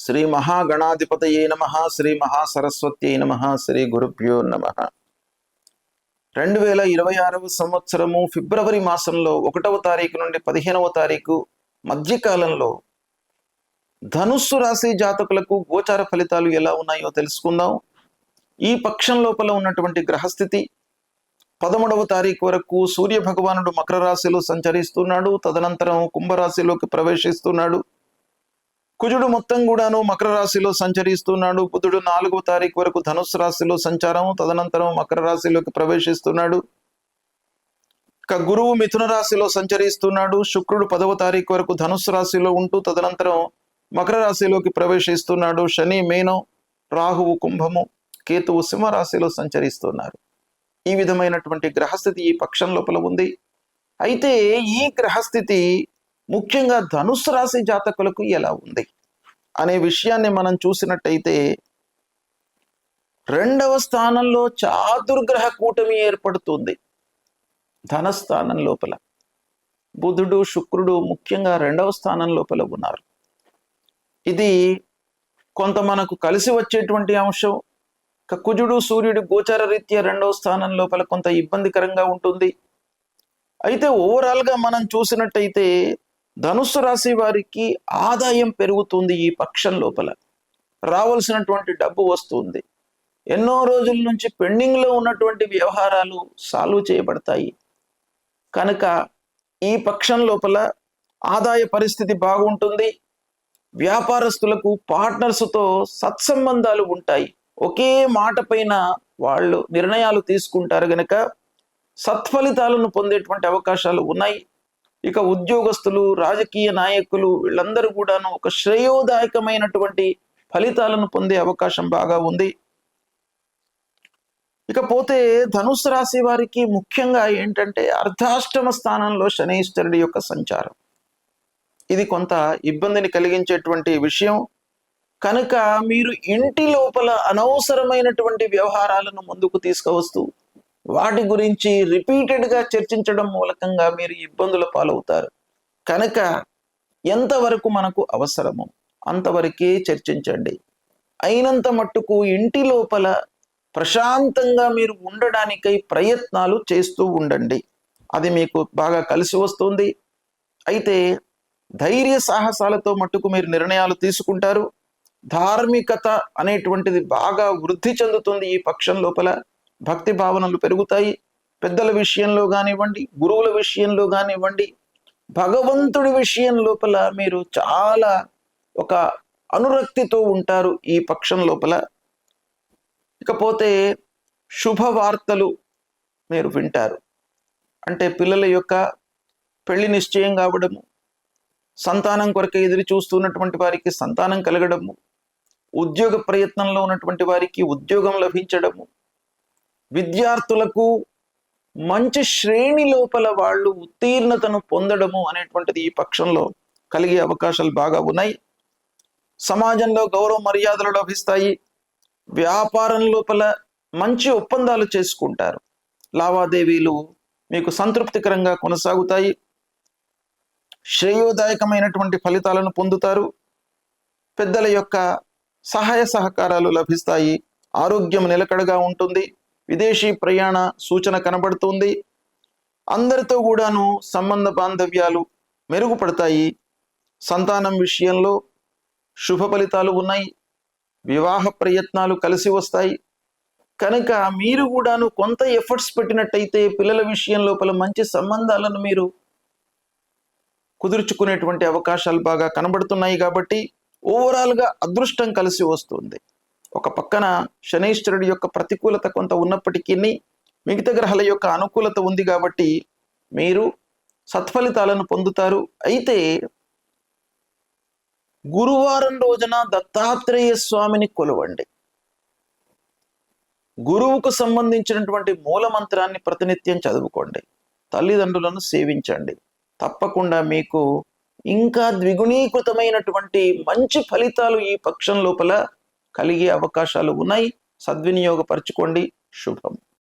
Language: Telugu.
శ్రీ మహాగణాధిపతయే నమః, శ్రీ మహాసరస్వత్యై నమః, శ్రీ గురుభ్యో నమః. 2026 సంవత్సరము ఫిబ్రవరి మాసంలో 1వ తారీఖు నుండి 15వ తారీఖు మధ్యకాలంలో ధనుస్సు రాశి జాతకులకు గోచార ఫలితాలు ఎలా ఉన్నాయో తెలుసుకుందాం. ఈ పక్షం లోపల ఉన్నటువంటి గ్రహస్థితి 13వ తారీఖు వరకు సూర్య భగవానుడు మకర రాశిలో సంచరిస్తున్నాడు. తదనంతరం కుంభరాశిలోకి ప్రవేశిస్తున్నాడు. కుజుడు మొత్తం కూడాను మకర రాశిలో సంచరిస్తున్నాడు. బుధుడు 4వ తారీఖు వరకు ధనుస్సు రాశిలో సంచారం, తదనంతరం మకర రాశిలోకి ప్రవేశిస్తున్నాడు. ఇక గురువు మిథున రాశిలో సంచరిస్తున్నాడు. శుక్రుడు 10వ తారీఖు వరకు ధనుస్సు రాశిలో ఉంటూ తదనంతరం మకర రాశిలోకి ప్రవేశిస్తున్నాడు. శని మీనం, రాహువు కుంభము, కేతువు సింహ రాశిలో సంచరిస్తున్నారు. ఈ విధమైనటువంటి గ్రహస్థితి ఈ పక్షం లోపల ఉంది. అయితే ఈ గ్రహస్థితి ముఖ్యంగా ధనుస్సు రాశి జాతకులకు ఎలా ఉంది అనే విషయాన్ని మనం చూసినట్టయితే 2వ స్థానంలో చాతుర్గ్రహ కూటమి ఏర్పడుతుంది. ధనస్థానం లోపల బుధుడు శుక్రుడు ముఖ్యంగా 2వ స్థానం లోపల ఉన్నారు. ఇది కొంత మనకు కలిసి వచ్చేటువంటి అంశం. కుజుడు సూర్యుడు గోచార రీత్యా 2వ స్థానం లోపల కొంత ఇబ్బందికరంగా ఉంటుంది. అయితే ఓవరాల్గా మనం చూసినట్టయితే ధనుస్సు రాశి వారికి ఆదాయం పెరుగుతుంది. ఈ పక్షం లోపల రావాల్సినటువంటి డబ్బు వస్తుంది. ఎన్నో రోజుల నుంచి పెండింగ్లో ఉన్నటువంటి వ్యవహారాలు సాల్వ్ చేయబడతాయి. కనుక ఈ పక్షం లోపల ఆదాయ పరిస్థితి బాగుంటుంది. వ్యాపారస్తులకు పార్ట్నర్స్తో సత్సంబంధాలు ఉంటాయి. ఒకే మాట పైన వాళ్ళు నిర్ణయాలు తీసుకుంటారు గనక సత్ఫలితాలను పొందేటువంటి అవకాశాలు ఉన్నాయి. ఇక ఉద్యోగస్తులు, రాజకీయ నాయకులు వీళ్ళందరూ కూడాను ఒక శ్రేయోదాయకమైనటువంటి ఫలితాలను పొందే అవకాశం బాగా ఉంది. ఇకపోతే ధనుస్సు రాశి వారికి ముఖ్యంగా ఏంటంటే అర్ధాష్టమ స్థానంలో శనీశ్వరుడి యొక్క సంచారం. ఇది కొంత ఇబ్బందిని కలిగించేటువంటి విషయం. కనుక మీరు ఇంటి లోపల అనవసరమైనటువంటి వ్యవహారాలను ముందుకు తీసుకువస్తూ వాటి గురించి రిపీటెడ్గా చర్చించడం మూలకంగా మీరు ఇబ్బందుల పాలవుతారు. కనుక ఎంతవరకు మనకు అవసరమో అంతవరకే చర్చించండి. అయినంత మట్టుకు ఇంటి లోపల ప్రశాంతంగా మీరు ఉండడానికై ప్రయత్నాలు చేస్తూ ఉండండి. అది మీకు బాగా కలిసి వస్తుంది. అయితే ధైర్య సాహసాలతో మట్టుకు మీరు నిర్ణయాలు తీసుకుంటారు. ధార్మికత అనేటువంటిది బాగా వృద్ధి చెందుతుంది. ఈ పక్షం లోపల భక్తి భావనలు పెరుగుతాయి. పెద్దల విషయంలో కానివ్వండి, గురువుల విషయంలో కానివ్వండి, భగవంతుడి విషయం లోపల మీరు చాలా ఒక అనురక్తితో ఉంటారు ఈ పక్షం లోపల. ఇకపోతే శుభవార్తలు మీరు వింటారు. అంటే పిల్లల యొక్క పెళ్లి నిశ్చయం కావడము, సంతానం కొరకు ఎదురు చూస్తున్నటువంటి వారికి సంతానం కలగడము, ఉద్యోగ ప్రయత్నంలో ఉన్నటువంటి వారికి ఉద్యోగం లభించడము, విద్యార్థులకు మంచి శ్రేణి లోపల వాళ్ళు ఉత్తీర్ణతను పొందడము అనేటువంటిది ఈ పక్షంలో కలిగే అవకాశాలు బాగా ఉన్నాయి. సమాజంలో గౌరవ మర్యాదలు లభిస్తాయి. వ్యాపారం లోపల మంచి ఒప్పందాలు చేసుకుంటారు. లావాదేవీలు మీకు సంతృప్తికరంగా కొనసాగుతాయి. శ్రేయోదాయకమైనటువంటి ఫలితాలను పొందుతారు. పెద్దల యొక్క సహాయ సహకారాలు లభిస్తాయి. ఆరోగ్యం నిలకడగా ఉంటుంది. విదేశీ ప్రయాణ సూచన కనబడుతుంది. అందరితో కూడాను సంబంధ బాంధవ్యాలు మెరుగుపడతాయి. సంతానం విషయంలో శుభ ఫలితాలు ఉన్నాయి. వివాహ ప్రయత్నాలు కలిసి వస్తాయి. కనుక మీరు కూడాను కొంత ఎఫర్ట్స్ పెట్టినట్టయితే పిల్లల విషయం లోపల మంచి సంబంధాలను మీరు కుదుర్చుకునేటువంటి అవకాశాలు బాగా కనబడుతున్నాయి. కాబట్టి ఓవరాల్గా అదృష్టం కలిసి వస్తుంది. ఒక పక్కన శనీశ్వరుడి యొక్క ప్రతికూలత కొంత ఉన్నప్పటికీ మిగతా గ్రహాల యొక్క అనుకూలత ఉంది కాబట్టి మీరు సత్ఫలితాలను పొందుతారు. అయితే గురువారం రోజున దత్తాత్రేయ స్వామిని కొలవండి. గురువుకు సంబంధించినటువంటి మూల మంత్రాన్ని ప్రతినిత్యం చదువుకోండి. తల్లిదండ్రులను సేవించండి. తప్పకుండా మీకు ఇంకా ద్విగుణీకృతమైనటువంటి మంచి ఫలితాలు ఈ పక్షం లోపల కలిగే అవకాశాలు ఉన్నాయి. సద్వినియోగపరచుకోండి. శుభం.